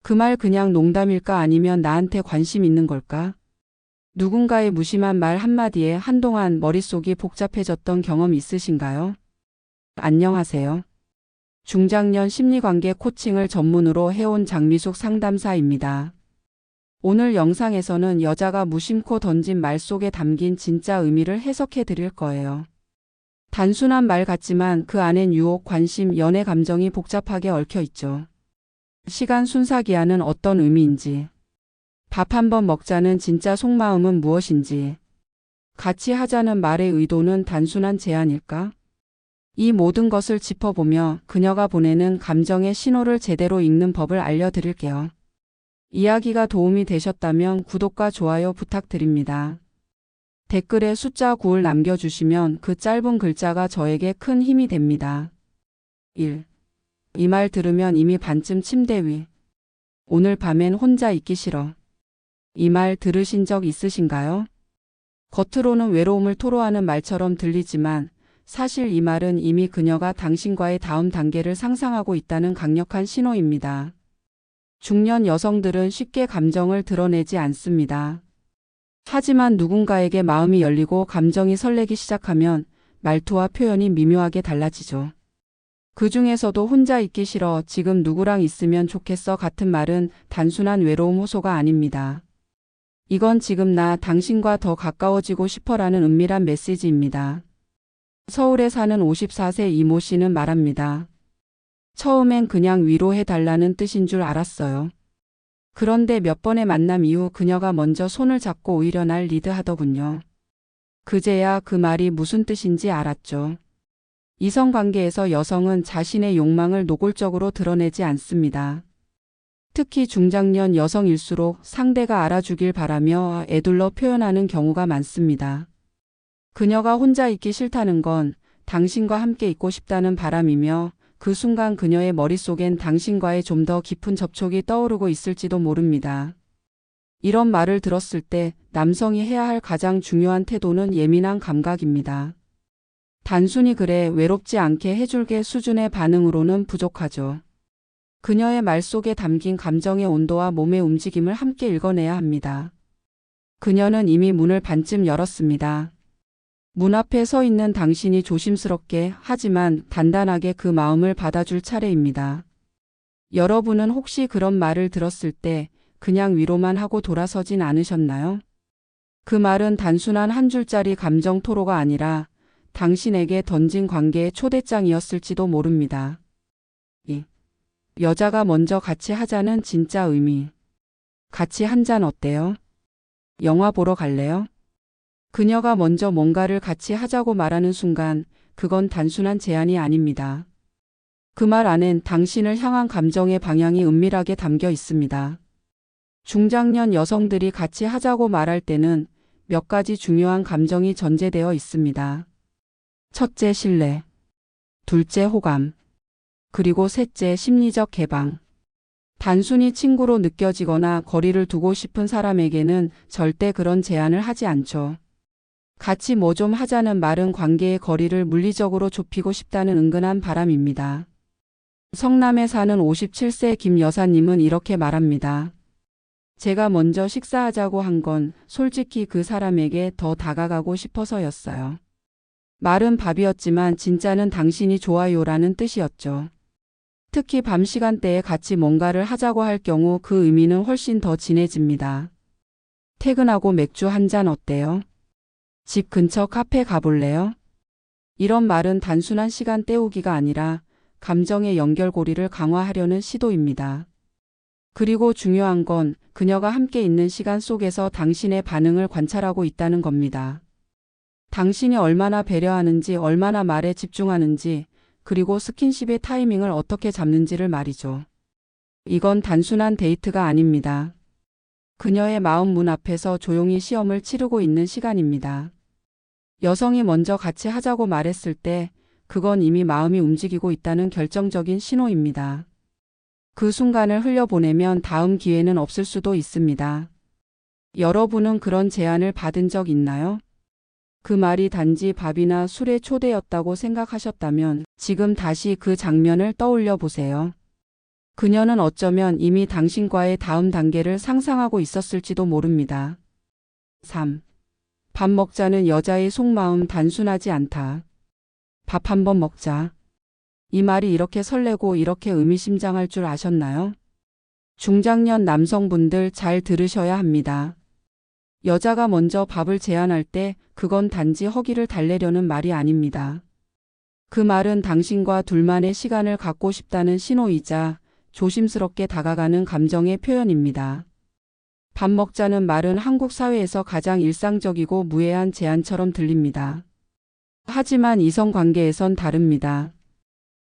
그 말 그냥 농담일까 아니면 나한테 관심 있는 걸까? 누군가의 무심한 말 한마디에 한동안 머릿속이 복잡해졌던 경험 있으신가요? 안녕하세요. 중장년 심리관계 코칭을 전문으로 해온 장미숙 상담사입니다. 오늘 영상에서는 여자가 무심코 던진 말 속에 담긴 진짜 의미를 해석해 드릴 거예요. 단순한 말 같지만 그 안엔 유혹, 관심, 연애 감정이 복잡하게 얽혀 있죠. 시간 순삭이야는 어떤 의미인지, 밥 한 번 먹자는 진짜 속마음은 무엇인지, 같이 하자는 말의 의도는 단순한 제안일까? 이 모든 것을 짚어보며 그녀가 보내는 감정의 신호를 제대로 읽는 법을 알려드릴게요. 이야기가 도움이 되셨다면 구독과 좋아요 부탁드립니다. 댓글에 숫자 9을 남겨주시면 그 짧은 글자가 저에게 큰 힘이 됩니다. 1. 이 말 들으면 이미 반쯤 침대 위. 오늘 밤엔 혼자 있기 싫어. 이 말 들으신 적 있으신가요? 겉으로는 외로움을 토로하는 말처럼 들리지만 사실 이 말은 이미 그녀가 당신과의 다음 단계를 상상하고 있다는 강력한 신호입니다. 중년 여성들은 쉽게 감정을 드러내지 않습니다. 하지만 누군가에게 마음이 열리고 감정이 설레기 시작하면 말투와 표현이 미묘하게 달라지죠. 그 중에서도 혼자 있기 싫어, 지금 누구랑 있으면 좋겠어 같은 말은 단순한 외로움 호소가 아닙니다. 이건 지금 나 당신과 더 가까워지고 싶어라는 은밀한 메시지입니다. 서울에 사는 54세 이모 씨는 말합니다. 처음엔 그냥 위로해달라는 뜻인 줄 알았어요. 그런데 몇 번의 만남 이후 그녀가 먼저 손을 잡고 오히려 날 리드하더군요. 그제야 그 말이 무슨 뜻인지 알았죠. 이성관계에서 여성은 자신의 욕망을 노골적으로 드러내지 않습니다. 특히 중장년 여성일수록 상대가 알아주길 바라며 애둘러 표현하는 경우가 많습니다. 그녀가 혼자 있기 싫다는 건 당신과 함께 있고 싶다는 바람이며 그 순간 그녀의 머릿속엔 당신과의 좀 더 깊은 접촉이 떠오르고 있을지도 모릅니다. 이런 말을 들었을 때 남성이 해야 할 가장 중요한 태도는 예민한 감각입니다. 단순히 그래, 외롭지 않게 해줄게 수준의 반응으로는 부족하죠. 그녀의 말 속에 담긴 감정의 온도와 몸의 움직임을 함께 읽어내야 합니다. 그녀는 이미 문을 반쯤 열었습니다. 문 앞에 서 있는 당신이 조심스럽게 하지만 단단하게 그 마음을 받아줄 차례입니다. 여러분은 혹시 그런 말을 들었을 때 그냥 위로만 하고 돌아서진 않으셨나요? 그 말은 단순한 한 줄짜리 감정 토로가 아니라 당신에게 던진 관계의 초대장이었을지도 모릅니다. 2. 여자가 먼저 같이 하자는 진짜 의미. 같이 한 잔 어때요? 영화 보러 갈래요? 그녀가 먼저 뭔가를 같이 하자고 말하는 순간 그건 단순한 제안이 아닙니다. 그 말 안엔 당신을 향한 감정의 방향이 은밀하게 담겨 있습니다. 중장년 여성들이 같이 하자고 말할 때는 몇 가지 중요한 감정이 전제되어 있습니다. 첫째, 신뢰. 둘째, 호감. 그리고 셋째, 심리적 개방. 단순히 친구로 느껴지거나 거리를 두고 싶은 사람에게는 절대 그런 제안을 하지 않죠. 같이 뭐 좀 하자는 말은 관계의 거리를 물리적으로 좁히고 싶다는 은근한 바람입니다. 성남에 사는 57세 김 여사님은 이렇게 말합니다. 제가 먼저 식사하자고 한 건 솔직히 그 사람에게 더 다가가고 싶어서였어요. 말은 밥이었지만 진짜는 당신이 좋아요라는 뜻이었죠. 특히 밤 시간대에 같이 뭔가를 하자고 할 경우 그 의미는 훨씬 더 진해집니다. 퇴근하고 맥주 한 잔 어때요? 집 근처 카페 가볼래요? 이런 말은 단순한 시간 때우기가 아니라 감정의 연결고리를 강화하려는 시도입니다. 그리고 중요한 건 그녀가 함께 있는 시간 속에서 당신의 반응을 관찰하고 있다는 겁니다. 당신이 얼마나 배려하는지, 얼마나 말에 집중하는지, 그리고 스킨십의 타이밍을 어떻게 잡는지를 말이죠. 이건 단순한 데이트가 아닙니다. 그녀의 마음 문 앞에서 조용히 시험을 치르고 있는 시간입니다. 여성이 먼저 같이 하자고 말했을 때 그건 이미 마음이 움직이고 있다는 결정적인 신호입니다. 그 순간을 흘려보내면 다음 기회는 없을 수도 있습니다. 여러분은 그런 제안을 받은 적 있나요? 그 말이 단지 밥이나 술의 초대였다고 생각하셨다면 지금 다시 그 장면을 떠올려 보세요. 그녀는 어쩌면 이미 당신과의 다음 단계를 상상하고 있었을지도 모릅니다. 3. 밥 먹자는 여자의 속마음 단순하지 않다. 밥 한번 먹자. 이 말이 이렇게 설레고 이렇게 의미심장할 줄 아셨나요? 중장년 남성분들 잘 들으셔야 합니다. 여자가 먼저 밥을 제안할 때 그건 단지 허기를 달래려는 말이 아닙니다. 그 말은 당신과 둘만의 시간을 갖고 싶다는 신호이자 조심스럽게 다가가는 감정의 표현입니다. 밥 먹자는 말은 한국 사회에서 가장 일상적이고 무해한 제안처럼 들립니다. 하지만 이성 관계에선 다릅니다.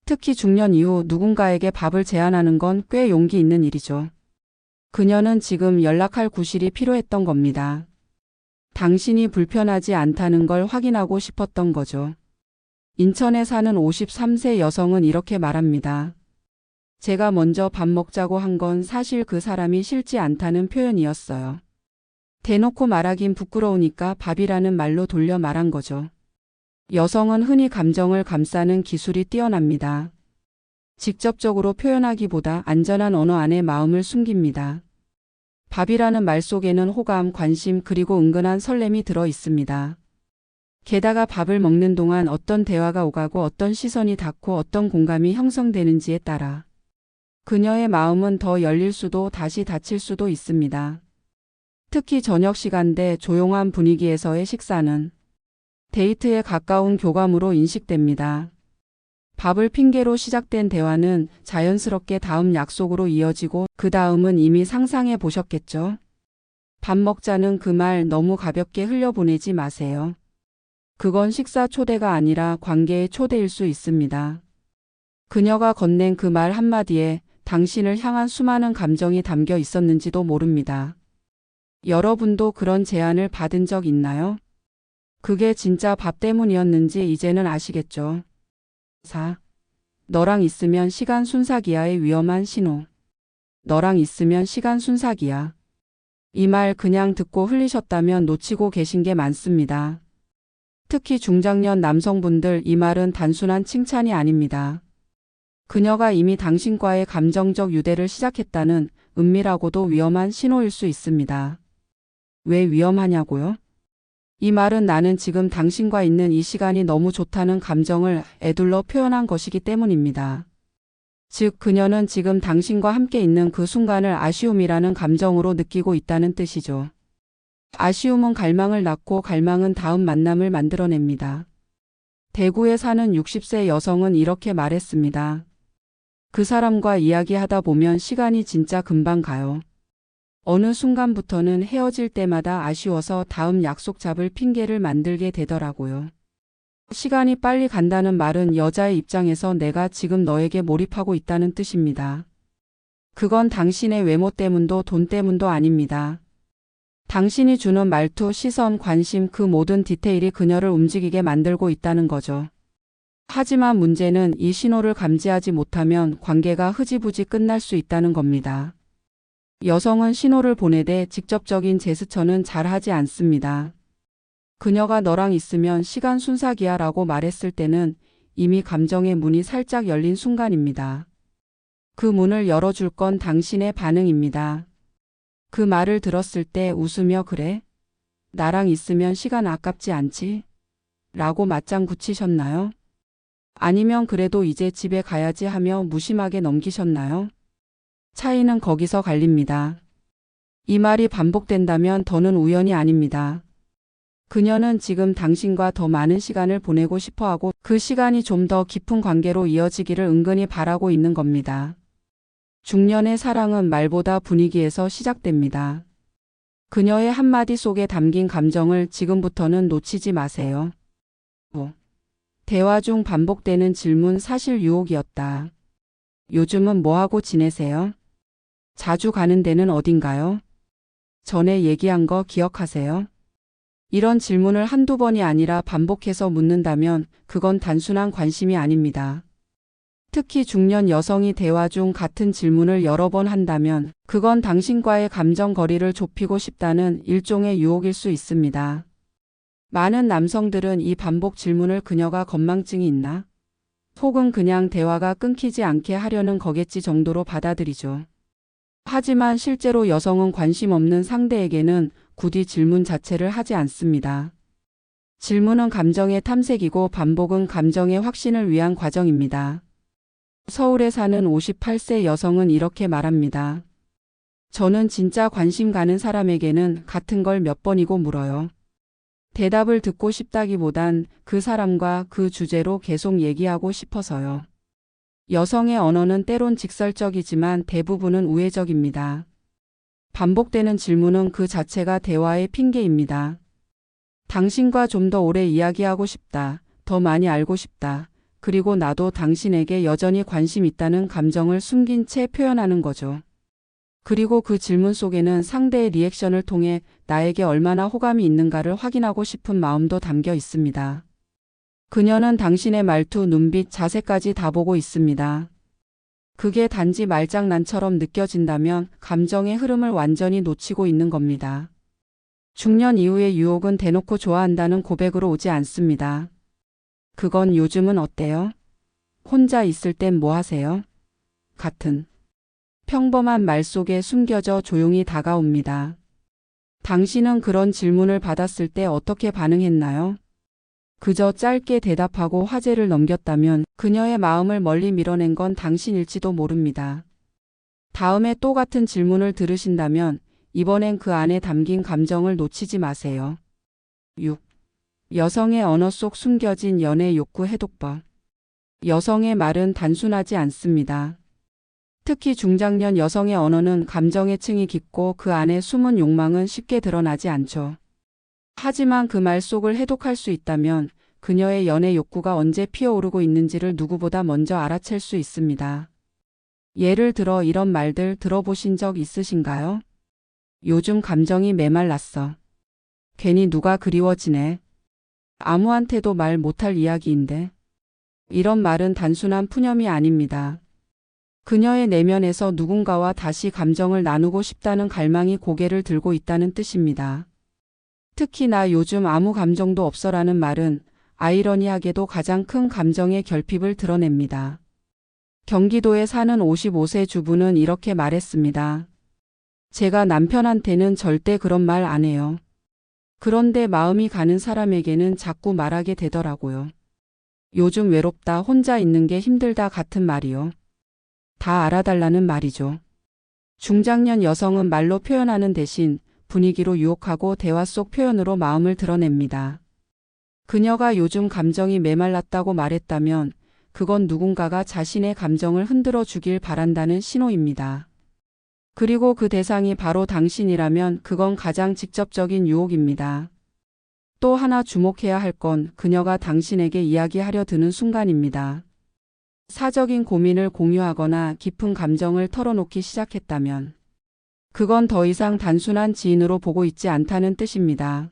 특히 중년 이후 누군가에게 밥을 제안하는 건 꽤 용기 있는 일이죠. 그녀는 지금 연락할 구실이 필요했던 겁니다. 당신이 불편하지 않다는 걸 확인하고 싶었던 거죠. 인천에 사는 53세 여성은 이렇게 말합니다. 제가 먼저 밥 먹자고 한 건 사실 그 사람이 싫지 않다는 표현이었어요. 대놓고 말하긴 부끄러우니까 밥이라는 말로 돌려 말한 거죠. 여성은 흔히 감정을 감싸는 기술이 뛰어납니다. 직접적으로 표현하기보다 안전한 언어 안에 마음을 숨깁니다. 밥이라는 말 속에는 호감, 관심 그리고 은근한 설렘이 들어 있습니다. 게다가 밥을 먹는 동안 어떤 대화가 오가고 어떤 시선이 닿고 어떤 공감이 형성되는지에 따라 그녀의 마음은 더 열릴 수도 다시 닫힐 수도 있습니다. 특히 저녁 시간대 조용한 분위기에서의 식사는 데이트에 가까운 교감으로 인식됩니다. 밥을 핑계로 시작된 대화는 자연스럽게 다음 약속으로 이어지고 그 다음은 이미 상상해 보셨겠죠? 밥 먹자는 그 말 너무 가볍게 흘려보내지 마세요. 그건 식사 초대가 아니라 관계의 초대일 수 있습니다. 그녀가 건넨 그 말 한마디에 당신을 향한 수많은 감정이 담겨 있었는지도 모릅니다. 여러분도 그런 제안을 받은 적 있나요? 그게 진짜 밥 때문이었는지 이제는 아시겠죠? 4. 너랑 있으면 시간 순삭이야의 위험한 신호. 너랑 있으면 시간 순삭이야. 이 말 그냥 듣고 흘리셨다면 놓치고 계신 게 많습니다. 특히 중장년 남성분들 이 말은 단순한 칭찬이 아닙니다. 그녀가 이미 당신과의 감정적 유대를 시작했다는 은밀하고도 위험한 신호일 수 있습니다. 왜 위험하냐고요? 이 말은 나는 지금 당신과 있는 이 시간이 너무 좋다는 감정을 에둘러 표현한 것이기 때문입니다. 즉, 그녀는 지금 당신과 함께 있는 그 순간을 아쉬움이라는 감정으로 느끼고 있다는 뜻이죠. 아쉬움은 갈망을 낳고 갈망은 다음 만남을 만들어냅니다. 대구에 사는 60세 여성은 이렇게 말했습니다. 그 사람과 이야기하다 보면 시간이 진짜 금방 가요. 어느 순간부터는 헤어질 때마다 아쉬워서 다음 약속 잡을 핑계를 만들게 되더라고요. 시간이 빨리 간다는 말은 여자의 입장에서 내가 지금 너에게 몰입하고 있다는 뜻입니다. 그건 당신의 외모 때문도 돈 때문도 아닙니다. 당신이 주는 말투, 시선, 관심 그 모든 디테일이 그녀를 움직이게 만들고 있다는 거죠. 하지만 문제는 이 신호를 감지하지 못하면 관계가 흐지부지 끝날 수 있다는 겁니다. 여성은 신호를 보내되 직접적인 제스처는 잘하지 않습니다. 그녀가 너랑 있으면 시간 순삭이야 라고 말했을 때는 이미 감정의 문이 살짝 열린 순간입니다. 그 문을 열어줄 건 당신의 반응입니다. 그 말을 들었을 때 웃으며 그래? 나랑 있으면 시간 아깝지 않지? 라고 맞장 붙이셨나요? 아니면 그래도 이제 집에 가야지 하며 무심하게 넘기셨나요? 차이는 거기서 갈립니다. 이 말이 반복된다면 더는 우연이 아닙니다. 그녀는 지금 당신과 더 많은 시간을 보내고 싶어하고 그 시간이 좀 더 깊은 관계로 이어지기를 은근히 바라고 있는 겁니다. 중년의 사랑은 말보다 분위기에서 시작됩니다. 그녀의 한마디 속에 담긴 감정을 지금부터는 놓치지 마세요. 5. 대화 중 반복되는 질문 사실 유혹이었다. 요즘은 뭐하고 지내세요? 자주 가는 데는 어딘가요? 전에 얘기한 거 기억하세요? 이런 질문을 한두 번이 아니라 반복해서 묻는다면 그건 단순한 관심이 아닙니다. 특히 중년 여성이 대화 중 같은 질문을 여러 번 한다면 그건 당신과의 감정 거리를 좁히고 싶다는 일종의 유혹일 수 있습니다. 많은 남성들은 이 반복 질문을 그녀가 건망증이 있나? 혹은 그냥 대화가 끊기지 않게 하려는 거겠지 정도로 받아들이죠. 하지만 실제로 여성은 관심 없는 상대에게는 굳이 질문 자체를 하지 않습니다. 질문은 감정의 탐색이고 반복은 감정의 확신을 위한 과정입니다. 서울에 사는 58세 여성은 이렇게 말합니다. 저는 진짜 관심 가는 사람에게는 같은 걸 몇 번이고 물어요. 대답을 듣고 싶다기보단 그 사람과 그 주제로 계속 얘기하고 싶어서요. 여성의 언어는 때론 직설적이지만 대부분은 우회적입니다. 반복되는 질문은 그 자체가 대화의 핑계입니다. 당신과 좀 더 오래 이야기하고 싶다. 더 많이 알고 싶다. 그리고 나도 당신에게 여전히 관심 있다는 감정을 숨긴 채 표현하는 거죠. 그리고 그 질문 속에는 상대의 리액션을 통해 나에게 얼마나 호감이 있는가를 확인하고 싶은 마음도 담겨 있습니다. 그녀는 당신의 말투, 눈빛, 자세까지 다 보고 있습니다. 그게 단지 말장난처럼 느껴진다면 감정의 흐름을 완전히 놓치고 있는 겁니다. 중년 이후의 유혹은 대놓고 좋아한다는 고백으로 오지 않습니다. 그건 요즘은 어때요? 혼자 있을 땐 뭐 하세요? 같은 평범한 말 속에 숨겨져 조용히 다가옵니다. 당신은 그런 질문을 받았을 때 어떻게 반응했나요? 그저 짧게 대답하고 화제를 넘겼다면 그녀의 마음을 멀리 밀어낸 건 당신일지도 모릅니다. 다음에 또 같은 질문을 들으신다면 이번엔 그 안에 담긴 감정을 놓치지 마세요. 6. 여성의 언어 속 숨겨진 연애 욕구 해독법. 여성의 말은 단순하지 않습니다. 특히 중장년 여성의 언어는 감정의 층이 깊고 그 안에 숨은 욕망은 쉽게 드러나지 않죠. 하지만 그 말 속을 해독할 수 있다면 그녀의 연애 욕구가 언제 피어오르고 있는지를 누구보다 먼저 알아챌 수 있습니다. 예를 들어 이런 말들 들어보신 적 있으신가요? 요즘 감정이 메말랐어. 괜히 누가 그리워지네. 아무한테도 말 못할 이야기인데. 이런 말은 단순한 푸념이 아닙니다. 그녀의 내면에서 누군가와 다시 감정을 나누고 싶다는 갈망이 고개를 들고 있다는 뜻입니다. 특히 나 요즘 아무 감정도 없어라는 말은 아이러니하게도 가장 큰 감정의 결핍을 드러냅니다. 경기도에 사는 55세 주부는 이렇게 말했습니다. 제가 남편한테는 절대 그런 말 안 해요. 그런데 마음이 가는 사람에게는 자꾸 말하게 되더라고요. 요즘 외롭다, 혼자 있는 게 힘들다 같은 말이요. 다 알아달라는 말이죠. 중장년 여성은 말로 표현하는 대신 분위기로 유혹하고 대화 속 표현으로 마음을 드러냅니다. 그녀가 요즘 감정이 메말랐다고 말했다면 그건 누군가가 자신의 감정을 흔들어 주길 바란다는 신호입니다. 그리고 그 대상이 바로 당신이라면 그건 가장 직접적인 유혹입니다. 또 하나 주목해야 할 건 그녀가 당신에게 이야기하려 드는 순간입니다. 사적인 고민을 공유하거나 깊은 감정을 털어놓기 시작했다면 그건 더 이상 단순한 지인으로 보고 있지 않다는 뜻입니다.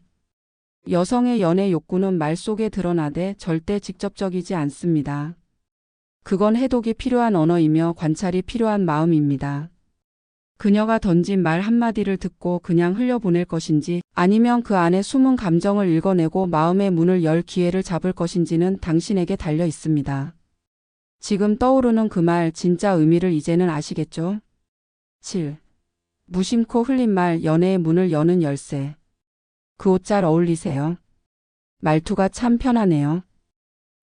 여성의 연애 욕구는 말 속에 드러나되 절대 직접적이지 않습니다. 그건 해독이 필요한 언어이며 관찰이 필요한 마음입니다. 그녀가 던진 말 한마디를 듣고 그냥 흘려보낼 것인지 아니면 그 안에 숨은 감정을 읽어내고 마음의 문을 열 기회를 잡을 것인지는 당신에게 달려 있습니다. 지금 떠오르는 그 말 진짜 의미를 이제는 아시겠죠? 7. 무심코 흘린 말 연애의 문을 여는 열쇠. 그 옷 잘 어울리세요. 말투가 참 편하네요.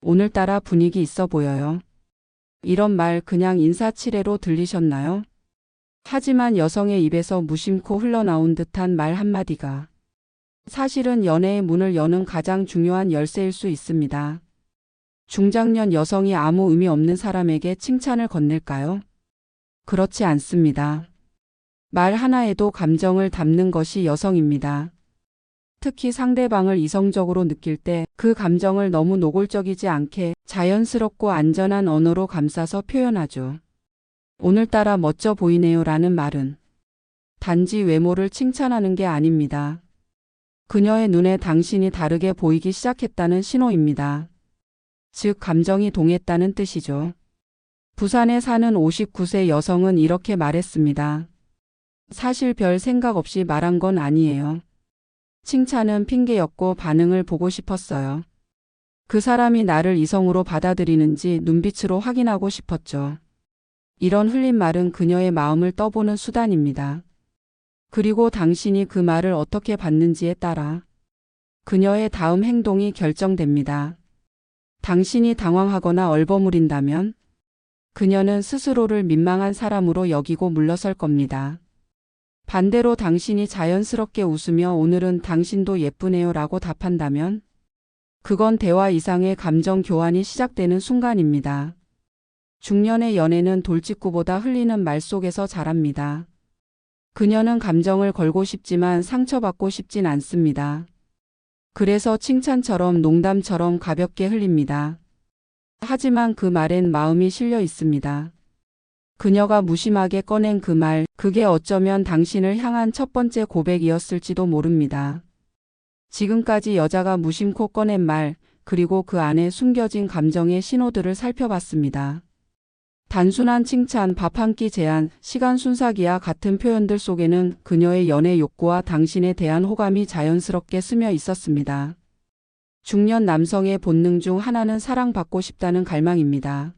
오늘따라 분위기 있어 보여요. 이런 말 그냥 인사치레로 들리셨나요? 하지만 여성의 입에서 무심코 흘러나온 듯한 말 한마디가 사실은 연애의 문을 여는 가장 중요한 열쇠일 수 있습니다. 중장년 여성이 아무 의미 없는 사람에게 칭찬을 건넬까요? 그렇지 않습니다. 말 하나에도 감정을 담는 것이 여성입니다. 특히 상대방을 이성적으로 느낄 때 그 감정을 너무 노골적이지 않게 자연스럽고 안전한 언어로 감싸서 표현하죠. 오늘따라 멋져 보이네요 라는 말은 단지 외모를 칭찬하는 게 아닙니다. 그녀의 눈에 당신이 다르게 보이기 시작했다는 신호입니다. 즉 감정이 동했다는 뜻이죠. 부산에 사는 59세 여성은 이렇게 말했습니다. 사실 별 생각 없이 말한 건 아니에요. 칭찬은 핑계였고 반응을 보고 싶었어요. 그 사람이 나를 이성으로 받아들이는지 눈빛으로 확인하고 싶었죠. 이런 흘린 말은 그녀의 마음을 떠보는 수단입니다. 그리고 당신이 그 말을 어떻게 받는지에 따라 그녀의 다음 행동이 결정됩니다. 당신이 당황하거나 얼버무린다면 그녀는 스스로를 민망한 사람으로 여기고 물러설 겁니다. 반대로 당신이 자연스럽게 웃으며 오늘은 당신도 예쁘네요 라고 답한다면 그건 대화 이상의 감정 교환이 시작되는 순간입니다. 중년의 연애는 돌직구보다 흘리는 말 속에서 자랍니다. 그녀는 감정을 걸고 싶지만 상처받고 싶진 않습니다. 그래서 칭찬처럼 농담처럼 가볍게 흘립니다. 하지만 그 말엔 마음이 실려 있습니다. 그녀가 무심하게 꺼낸 그 말, 그게 어쩌면 당신을 향한 첫 번째 고백이었을지도 모릅니다. 지금까지 여자가 무심코 꺼낸 말, 그리고 그 안에 숨겨진 감정의 신호들을 살펴봤습니다. 단순한 칭찬, 밥 한 끼 제안, 시간 순삭이와 같은 표현들 속에는 그녀의 연애 욕구와 당신에 대한 호감이 자연스럽게 스며 있었습니다. 중년 남성의 본능 중 하나는 사랑받고 싶다는 갈망입니다.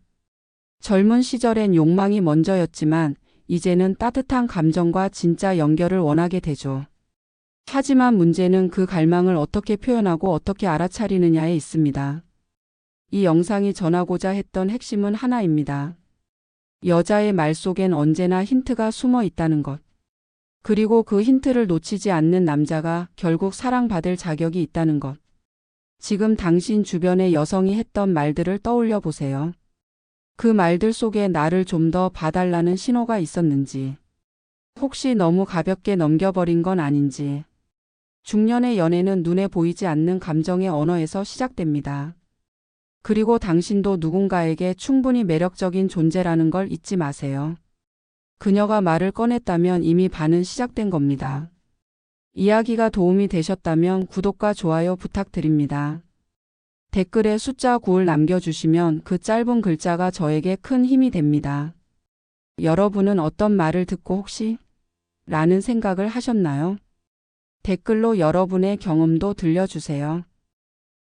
젊은 시절엔 욕망이 먼저였지만 이제는 따뜻한 감정과 진짜 연결을 원하게 되죠. 하지만 문제는 그 갈망을 어떻게 표현하고 어떻게 알아차리느냐에 있습니다. 이 영상이 전하고자 했던 핵심은 하나입니다. 여자의 말 속엔 언제나 힌트가 숨어 있다는 것. 그리고 그 힌트를 놓치지 않는 남자가 결국 사랑받을 자격이 있다는 것. 지금 당신 주변의 여성이 했던 말들을 떠올려 보세요. 그 말들 속에 나를 좀 더 봐달라는 신호가 있었는지, 혹시 너무 가볍게 넘겨버린 건 아닌지. 중년의 연애는 눈에 보이지 않는 감정의 언어에서 시작됩니다. 그리고 당신도 누군가에게 충분히 매력적인 존재라는 걸 잊지 마세요. 그녀가 말을 꺼냈다면 이미 반은 시작된 겁니다. 이야기가 도움이 되셨다면 구독과 좋아요 부탁드립니다. 댓글에 숫자 9을 남겨주시면 그 짧은 글자가 저에게 큰 힘이 됩니다. 여러분은 어떤 말을 듣고 혹시? 라는 생각을 하셨나요? 댓글로 여러분의 경험도 들려주세요.